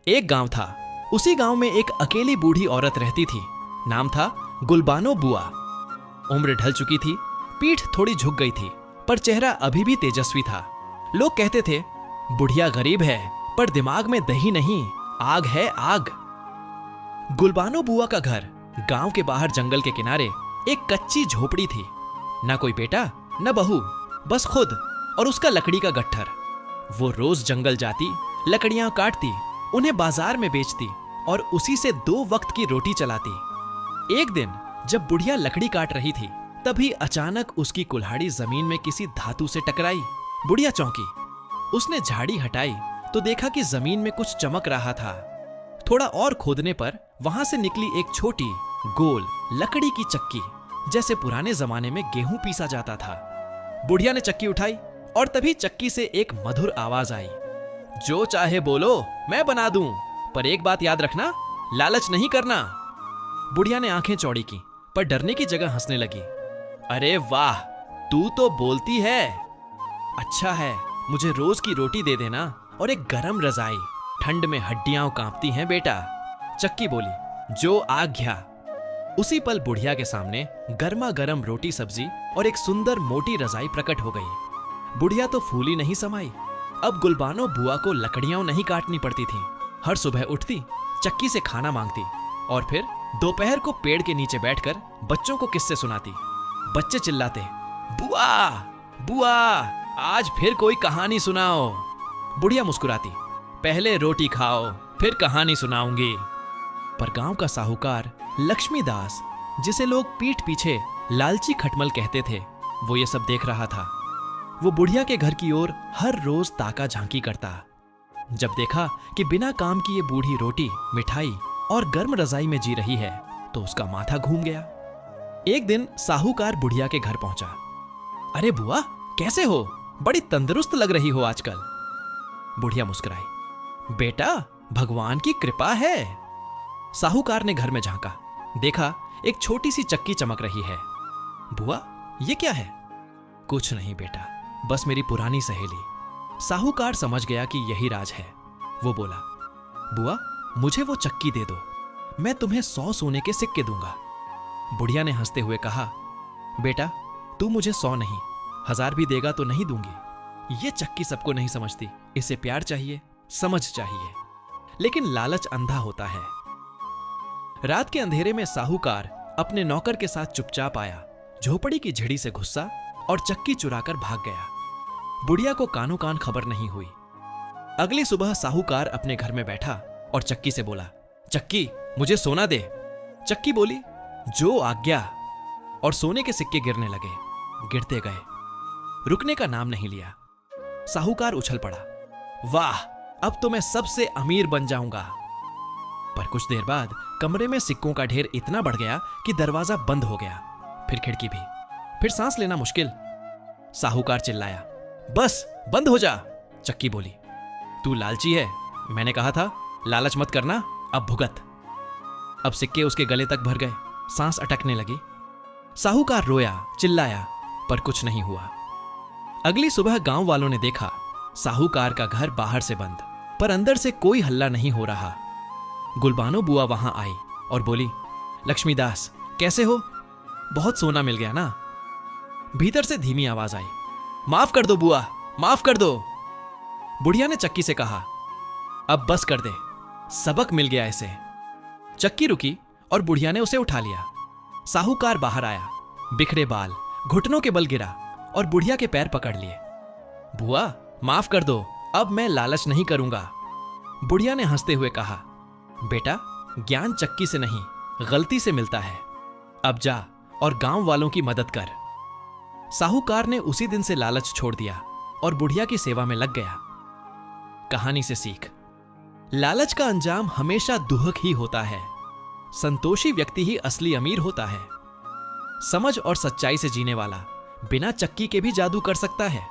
एक गांव था। उसी गांव में एक अकेली बूढ़ी औरत रहती थी। नाम था गुलबानो बुआ। उम्र ढल चुकी थी, पीठ थोड़ी झुक गई थी, पर चेहरा अभी भी तेजस्वी था। लोग कहते थे, बुढ़िया गरीब है पर दिमाग में दही नहीं, आग है आग। गुलबानो बुआ का घर गांव के बाहर जंगल के किनारे एक कच्ची झोपड़ी थी। ना कोई बेटा न बहू, बस खुद और उसका लकड़ी का गट्ठर। वो रोज जंगल जाती, लकड़ियां काटती, उन्हें बाजार में बेचती और उसी से 2 वक्त की रोटी चलाती। एक दिन जब बुढ़िया लकड़ी काट रही थी, तभी अचानक उसकी कुल्हाड़ी जमीन में किसी धातु से टकराई। बुढ़िया चौंकी। उसने झाड़ी हटाई तो देखा कि जमीन में कुछ चमक रहा था। थोड़ा और खोदने पर वहां से निकली एक छोटी गोल लकड़ी की चक्की, जैसे पुराने जमाने में गेहूं पीसा जाता था। बुढ़िया ने चक्की उठाई और तभी चक्की से एक मधुर आवाज आई, जो चाहे बोलो मैं बना दूं, पर एक बात याद रखना, लालच नहीं करना। बुढ़िया ने आंखें चौड़ी की, पर डरने की जगह हंसने लगी। अरे वाह, तू तो बोलती है। अच्छा है, मुझे रोज की रोटी दे देना और एक गरम रजाई, ठंड में हड्डियां कांपती हैं बेटा। चक्की बोली, जो आज्ञा। उसी पल बुढ़िया के सामने गर्मा गर्म रोटी सब्जी और एक सुंदर मोटी रजाई प्रकट हो गई। बुढ़िया तो फूली नहीं समाई। अब गुलबानो बुआ को लकड़ियां नहीं काटनी पड़ती थीं। हर सुबह उठती, चक्की से खाना मांगती और फिर दोपहर को पेड़ के नीचे बैठकर बच्चों को किस्से सुनाती। बच्चे चिल्लाते, बुआ बुआ, आज फिर कोई कहानी सुनाओ। बुढ़िया मुस्कुराती, पहले रोटी खाओ फिर कहानी सुनाऊंगी। पर गांव का साहूकार लक्ष्मीदास, जिसे लोग पीठ पीछे लालची खटमल कहते थे, वो ये सब देख रहा था। वो बुढ़िया के घर की ओर हर रोज ताका झांकी करता। जब देखा कि बिना काम की ये बूढ़ी रोटी, मिठाई और गर्म रजाई में जी रही है, तो उसका माथा घूम गया। एक दिन साहूकार बुढ़िया के घर पहुंचा। अरे बुआ, कैसे हो? बड़ी तंदुरुस्त लग रही हो आजकल। बुढ़िया मुस्कुराई, बेटा भगवान की कृपा है। साहूकार ने घर में झांका, देखा एक छोटी सी चक्की चमक रही है। बुआ, ये क्या है? कुछ नहीं बेटा, बस मेरी पुरानी सहेली। साहूकार समझ गया कि यही राज है। वो बोला, बुआ मुझे वो चक्की दे दो, मैं तुम्हें 100 सोने के सिक्के दूंगा। बुढ़िया ने हंसते हुए कहा, बेटा तू मुझे 100 नहीं, 1000 भी देगा तो नहीं दूंगी। ये चक्की सबको नहीं समझती, इसे प्यार चाहिए, समझ चाहिए, लेकिन लालच अंधा होता है। रात के अंधेरे में साहूकार अपने नौकर के साथ चुपचाप आया, झोपड़ी की झिड़ी से घुसा और चक्की चुराकर भाग गया। बुढ़िया को कानो कान खबर नहीं हुई। अगली सुबह साहूकार अपने घर में बैठा और चक्की से बोला, चक्की मुझे सोना दे। चक्की बोली, जो आज्ञा। और सोने के सिक्के गिरने लगे, गिरते गए, रुकने का नाम नहीं लिया। साहूकार उछल पड़ा, वाह अब तो मैं सबसे अमीर बन जाऊंगा। पर कुछ देर बाद कमरे में सिक्कों का ढेर इतना बढ़ गया कि दरवाजा बंद हो गया, फिर खिड़की भी, फिर सांस लेना मुश्किल। साहूकार चिल्लाया, बस बंद हो जा। चक्की बोली, तू लालची है, मैंने कहा था लालच मत करना, अब भुगत। अब सिक्के उसके गले तक भर गए, सांस अटकने लगी। साहूकार रोया, चिल्लाया, पर कुछ नहीं हुआ। अगली सुबह गांव वालों ने देखा, साहूकार का घर बाहर से बंद, पर अंदर से कोई हल्ला नहीं हो रहा। गुलबानो बुआ वहां आई और बोली, लक्ष्मीदास कैसे हो? बहुत सोना मिल गया ना? भीतर से धीमी आवाज आई, माफ कर दो बुआ, माफ कर दो। बुढ़िया ने चक्की से कहा, अब बस कर दे, सबक मिल गया इसे। चक्की रुकी और बुढ़िया ने उसे उठा लिया। साहूकार बाहर आया, बिखरे बाल, घुटनों के बल गिरा और बुढ़िया के पैर पकड़ लिए। बुआ माफ कर दो, अब मैं लालच नहीं करूंगा। बुढ़िया ने हंसते हुए कहा, बेटा ज्ञान चक्की से नहीं, गलती से मिलता है। अब जा और गांव वालों की मदद कर। साहूकार ने उसी दिन से लालच छोड़ दिया और बुढ़िया की सेवा में लग गया। कहानी से सीख, लालच का अंजाम हमेशा दुहक ही होता है। संतोषी व्यक्ति ही असली अमीर होता है। समझ और सच्चाई से जीने वाला बिना चक्की के भी जादू कर सकता है।